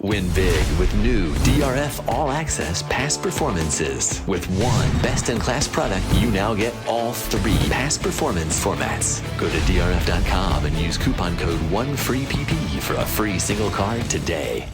Win big with new DRF All Access Past Performances. With one best-in-class product, you now get all 3 past performance formats. Go to DRF.com and use coupon code 1FREEPP for a free single card today.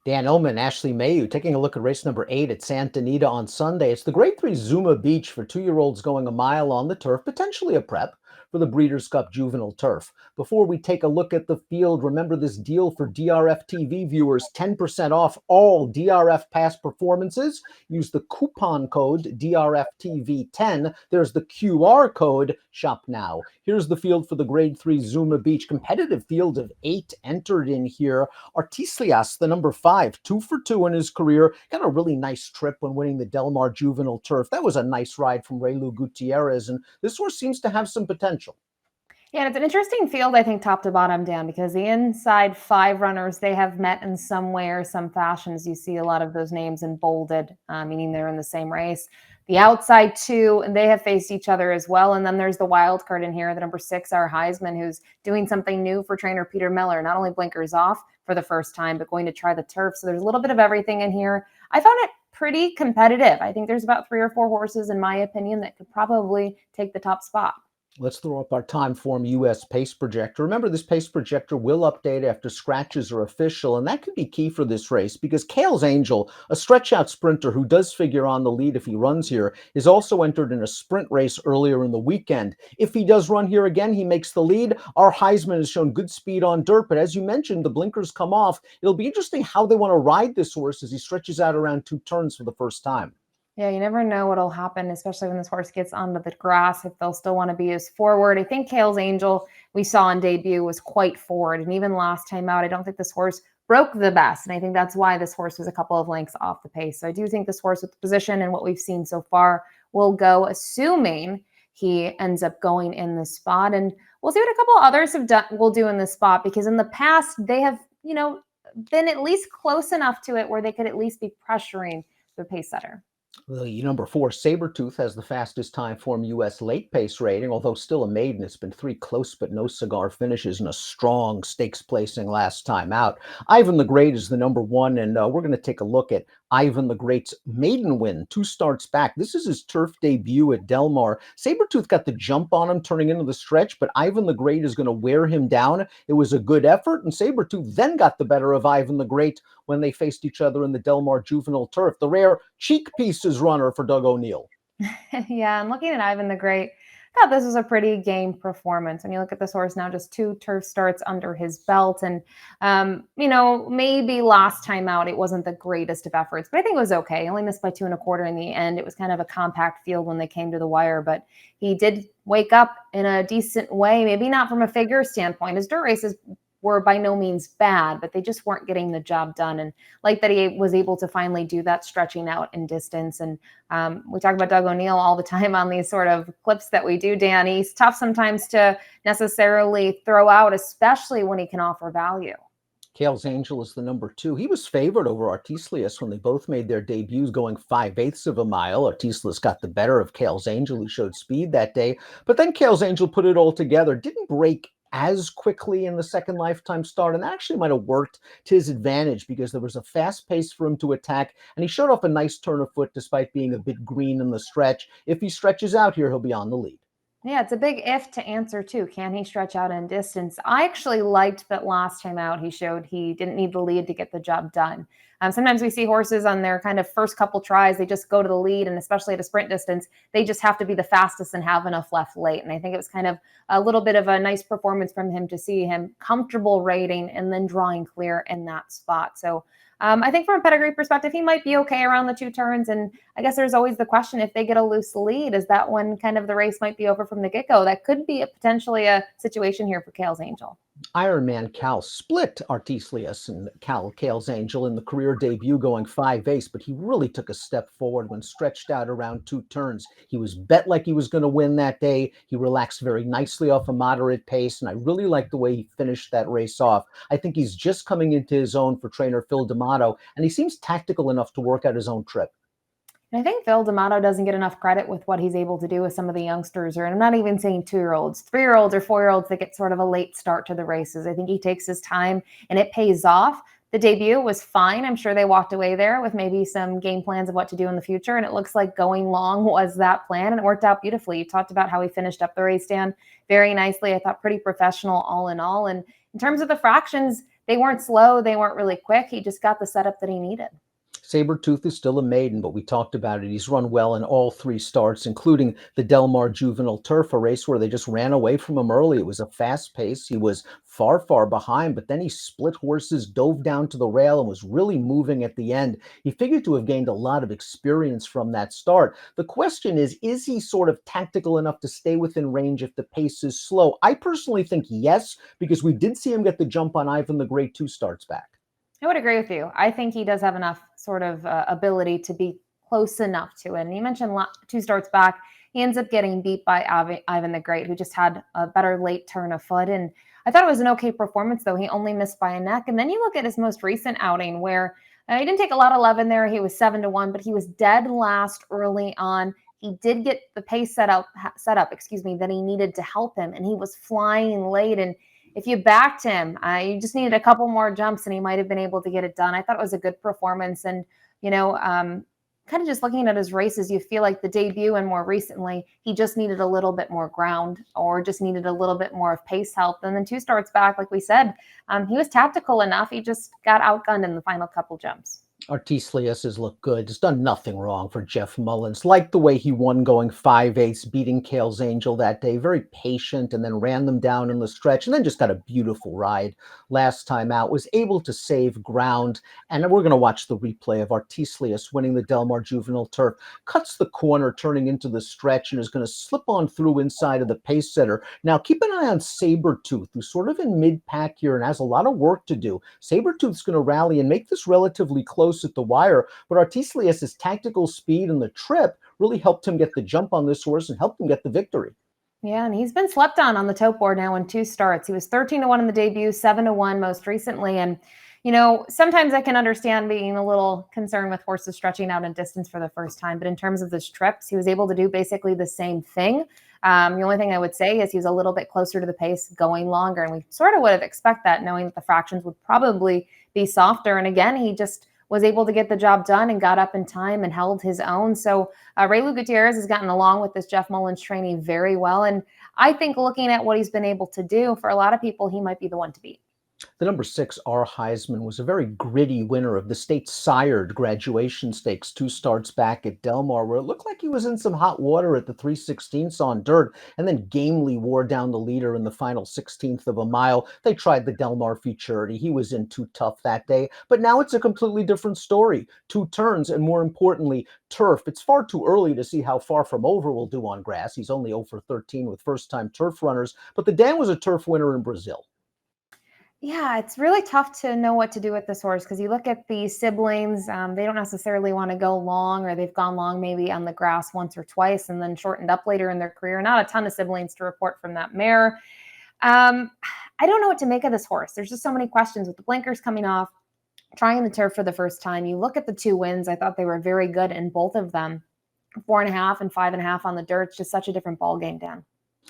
Dan Illman, Ashley Mailloux, taking a look at race number 8 at Santa Anita on Sunday. It's the Grade 3 Zuma Beach for 2-year-olds going a mile on the turf, potentially a prep for the Breeders' Cup Juvenile Turf. Before we take a look at the field, remember this deal for DRFTV viewers, 10% off all DRF past performances. Use the coupon code DRFTV10. There's the QR code. Shop now. Here's the field for the Grade 3 Zuma Beach. Competitive field of 8 entered in here. Artislas, the number 5, 2 for 2 in his career. Got a really nice trip when winning the Del Mar Juvenile Turf. That was a nice ride from Mailloux Gutierrez, and this horse seems to have some potential. Yeah, and it's an interesting field, I think, top to bottom, Dan, because the inside 5 runners, they have met in some way or some fashion, as you see a lot of those names in bolded, meaning they're in the same race. The outside 2, and they have faced each other as well. And then there's the wild card in here, the number 6, our Heisman, who's doing something new for trainer Peter Miller, not only blinkers off for the first time, but going to try the turf. So there's a little bit of everything in here. I found it pretty competitive. I think there's about 3 or 4 horses, in my opinion, that could probably take the top spot. Let's throw up our Timeform US pace projector. Remember, this pace projector will update after scratches are official, and that could be key for this race because Kale's Angel, a stretch-out sprinter who does figure on the lead if he runs here, is also entered in a sprint race earlier in the weekend. If he does run here again, he makes the lead. Our Heisman has shown good speed on dirt, but as you mentioned, the blinkers come off. It'll be interesting how they want to ride this horse as he stretches out around 2 turns for the first time. Yeah, you never know what'll happen, especially when this horse gets onto the grass, if they'll still want to be as forward. I think Kale's Angel, we saw on debut, was quite forward. And even last time out, I don't think this horse broke the best. And I think that's why this horse was a couple of lengths off the pace. So I do think this horse with the position and what we've seen so far will go, assuming he ends up going in this spot. And we'll see what a couple of others will do in this spot, because in the past, they have, been at least close enough to it where they could at least be pressuring the pace setter. The number 4, Sabertooth, has the fastest Timeform US late pace rating, although still a maiden. It's been 3 close but no cigar finishes and a strong stakes placing last time out. Ivan the Great is the number 1, and we're going to take a look at Ivan the Great's maiden win, 2 starts back. This is his turf debut at Del Mar. Sabertooth got the jump on him turning into the stretch, but Ivan the Great is going to wear him down. It was a good effort, and Sabertooth then got the better of Ivan the Great when they faced each other in the Del Mar Juvenile Turf. The rare cheek pieces runner for Doug O'Neill. Yeah, and looking at Ivan the Great, I thought this was a pretty game performance. When you look at this horse now, just 2 turf starts under his belt. And, maybe last time out, it wasn't the greatest of efforts, but I think it was okay. He only missed by 2 1/4 in the end. It was kind of a compact field when they came to the wire, but he did wake up in a decent way, maybe not from a figure standpoint. His dirt races were by no means bad, but they just weren't getting the job done. And like that he was able to finally do that stretching out in distance. And we talk about Doug O'Neill all the time on these sort of clips that we do, Dan. He's tough sometimes to necessarily throw out, especially when he can offer value. Kale's Angel is the number 2. He was favored over Artislas when they both made their debuts, going 5/8 of a mile. Artislas got the better of Kale's Angel, who showed speed that day. But then Kale's Angel put it all together, didn't break as quickly in the second lifetime start, and that actually might have worked to his advantage because there was a fast pace for him to attack, and he showed off a nice turn of foot despite being a bit green in the stretch. If he stretches out here, he'll be on the lead. Yeah, it's a big if to answer too. Can he stretch out in distance? I actually liked that last time out he showed he didn't need the lead to get the job done. Sometimes we see horses on their kind of first couple tries, they just go to the lead, and especially at a sprint distance, they just have to be the fastest and have enough left late. And I think it was kind of a little bit of a nice performance from him to see him comfortable rating and then drawing clear in that spot. So I think from a pedigree perspective, he might be okay around the 2 turns. And I guess there's always the question, if they get a loose lead, is that when kind of the race might be over from the get-go? That could be potentially a situation here for Kale's Angel. Ironman Cal split Artislas and Kale's Angel in the career debut, going 5/8, but he really took a step forward when stretched out around 2 turns. He was bet like he was going to win that day. He relaxed very nicely off a moderate pace, and I really like the way he finished that race off. I think he's just coming into his own for trainer Phil D'Amato, and he seems tactical enough to work out his own trip. And I think Phil D'Amato doesn't get enough credit with what he's able to do with some of the youngsters, or I'm not even saying 2-year-olds, 3-year-olds or 4-year-olds that get sort of a late start to the races. I think he takes his time and it pays off. The debut was fine. I'm sure they walked away there with maybe some game plans of what to do in the future. And it looks like going long was that plan, and it worked out beautifully. You talked about how he finished up the race, Dan, very nicely. I thought pretty professional all in all. And in terms of the fractions, they weren't slow. They weren't really quick. He just got the setup that he needed. Sabertooth is still a maiden, but we talked about it. He's run well in all 3 starts, including the Del Mar Juvenile Turf, a race where they just ran away from him early. It was a fast pace. He was far, far behind, but then he split horses, dove down to the rail, and was really moving at the end. He figured to have gained a lot of experience from that start. The question is he sort of tactical enough to stay within range if the pace is slow? I personally think yes, because we did see him get the jump on Ivan the Great 2 starts back. I would agree with you. I think he does have enough sort of ability to be close enough to it. And you mentioned 2 starts back, he ends up getting beat by Ivan the Great, who just had a better late turn of foot. And I thought it was an okay performance, though. He only missed by a neck. And then you look at his most recent outing where he didn't take a lot of 11 there. He was 7-1, but he was dead last early on. He did get the pace set up, that he needed to help him, and he was flying late. And if you backed him, you just needed a couple more jumps and he might have been able to get it done. I thought it was a good performance. And, kind of just looking at his races, you feel like the debut and more recently, he just needed a little bit more ground or just needed a little bit more of pace help. And then 2 starts back, like we said, he was tactical enough. He just got outgunned in the final couple jumps. Artislas has looked good. Has done nothing wrong for Jeff Mullins. Like the way he won going 5/8, beating Kale's Angel that day. Very patient, and then ran them down in the stretch, and then just got a beautiful ride last time out. Was able to save ground, and we're going to watch the replay of Artislas winning the Del Mar Juvenile Turf. Cuts the corner, turning into the stretch, and is going to slip on through inside of the pace setter. Now, keep an eye on Sabertooth, who's sort of in mid-pack here and has a lot of work to do. Sabertooth's going to rally and make this relatively close at the wire, but Artislas' tactical speed and the trip really helped him get the jump on this horse and helped him get the victory. Yeah, and he's been slept on the tote board now in 2 starts. He was 13-1 in the debut, 7-1 most recently. And, sometimes I can understand being a little concerned with horses stretching out in distance for the first time. But in terms of the trips, he was able to do basically the same thing. The only thing I would say is he was a little bit closer to the pace going longer. And we sort of would have expected that, knowing that the fractions would probably be softer. And again, he just was able to get the job done and got up in time and held his own. So Mailloux Gutierrez has gotten along with this Jeff Mullins training very well. And I think looking at what he's been able to do, for a lot of people, he might be the one to beat. The number 6, Heisman, was a very gritty winner of the state-sired graduation stakes 2 starts back at Del Mar, where it looked like he was in some hot water at the 3/16 on dirt, and then gamely wore down the leader in the final 16th of a mile. They tried the Del Mar Futurity. He was in too tough that day, but now it's a completely different story. 2 turns, and more importantly, turf. It's far too early to see how far from over will do on grass. He's only 0 for 13 with first-time turf runners, but the Dan was a turf winner in Brazil. Yeah, it's really tough to know what to do with this horse because you look at the siblings, they don't necessarily want to go long, or they've gone long maybe on the grass once or twice and then shortened up later in their career. Not a ton of siblings to report from that mare. I don't know what to make of this horse. There's just so many questions with the blinkers coming off, trying the turf for the first time. You look at the 2 wins. I thought they were very good in both of them. 4.5 and 5.5 on the dirt. It's just such a different ball game, Dan.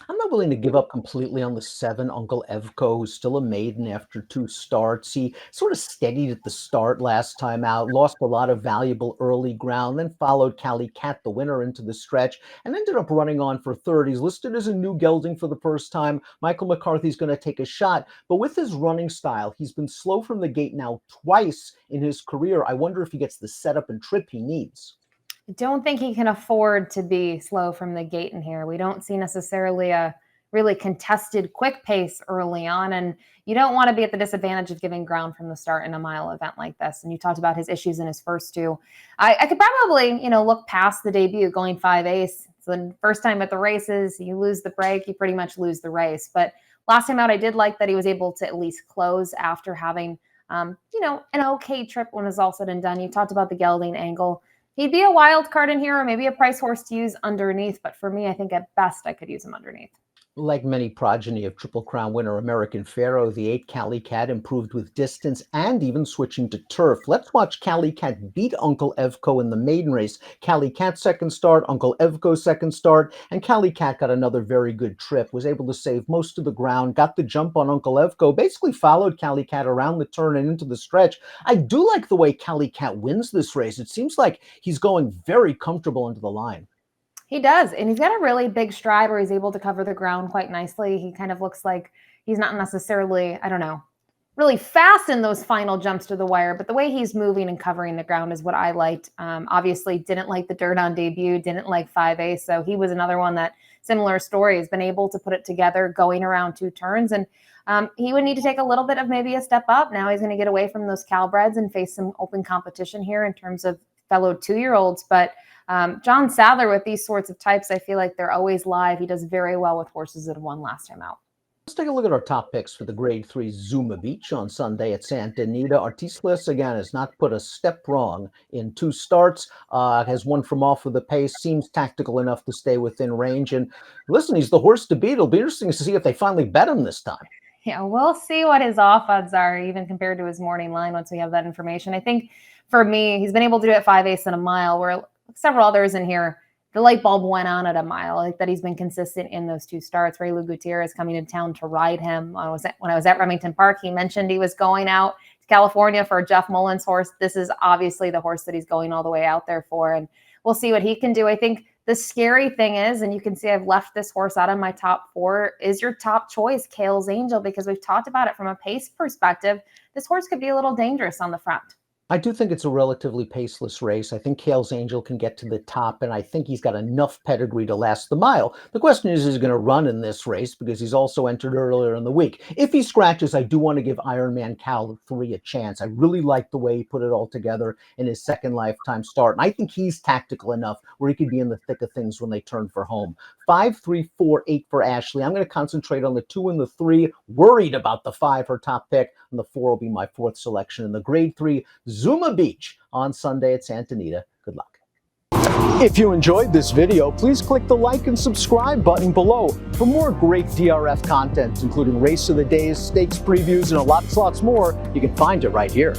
I'm not willing to give up completely on the 7, Uncle Evco, who's still a maiden after 2 starts. He sort of steadied at the start last time out, lost a lot of valuable early ground, then followed Cali Cat, the winner, into the stretch, and ended up running on for 3rd. He's listed as a new gelding for the first time. Michael McCarthy's going to take a shot, but with his running style, he's been slow from the gate now twice in his career. I wonder if he gets the setup and trip he needs. I don't think he can afford to be slow from the gate in here. We don't see necessarily a really contested quick pace early on, and you don't want to be at the disadvantage of giving ground from the start in a mile event like this. And you talked about his issues in his first 2. I could probably, look past the debut going 5/8. So the first time at the races, you lose the break, you pretty much lose the race. But last time out, I did like that he was able to at least close after having, an okay trip when it's all said and done. You talked about the gelding angle. He'd be a wild card in here, or maybe a price horse to use underneath. But for me, I think at best I could use him underneath. Like many progeny of Triple Crown winner American Pharoah, the 8 Cali Cat improved with distance and even switching to turf. Let's watch Cali Cat beat Uncle Evco in the maiden race. Cali Cat second start, Uncle Evco second start, and Cali Cat got another very good trip, was able to save most of the ground, got the jump on Uncle Evco, basically followed Cali Cat around the turn and into the stretch. I do like the way Cali Cat wins this race. It seems like he's going very comfortable into the line. He does, and he's got a really big stride where he's able to cover the ground quite nicely. He kind of looks like he's not necessarily, I don't know, really fast in those final jumps to the wire, but the way he's moving and covering the ground is what I liked. Obviously, didn't like the dirt on debut, didn't like 5A, so he was another one that, similar story, has been able to put it together going around 2 turns, and he would need to take a little bit of maybe a step up. Now he's going to get away from those Calbreds and face some open competition here in terms of fellow 2-year-olds, but John Sadler, with these sorts of types, I feel like they're always live. He does very well with horses that have won last time out. Let's take a look at our top picks for the Grade 3 Zuma Beach on Sunday at Santa Anita. Artislas, again, has not put a step wrong in 2 starts, has won from off with the pace, seems tactical enough to stay within range. And listen, he's the horse to beat. It'll be interesting to see if they finally bet him this time. Yeah, we'll see what his off odds are, even compared to his morning line once we have that information. I think for me, he's been able to do it 5/8 and a mile, where several others in here, the light bulb went on at a mile. Like that he's been consistent in those 2 starts. Mailloux Gutierrez coming to town to ride him. When I was at Remington Park, he mentioned he was going out to California for Jeff Mullen's horse. This is obviously the horse that he's going all the way out there for, and we'll see what he can do. I think the scary thing is, and you can see I've left this horse out of my top 4, is your top choice, Kale's Angel, because we've talked about it from a pace perspective. This horse could be a little dangerous on the front. I do think it's a relatively paceless race. I think Kale's Angel can get to the top, and I think he's got enough pedigree to last the mile. The question is he going to run in this race, because he's also entered earlier in the week? If he scratches, I do want to give Ironman Cal 3 a chance. I really like the way he put it all together in his second lifetime start, and I think he's tactical enough where he could be in the thick of things when they turn for home. 5, 3, 4, 8 for Ashley. I'm going to concentrate on the 2 and the 3. Worried about the 5, her top pick, and the 4 will be my 4th selection in the Grade 3 Zuma Beach on Sunday at Santa Anita. Good luck. If you enjoyed this video, please click the like and subscribe button below for more great DRF content, including Race of the Days, stakes previews, and lots more. You can find it right here.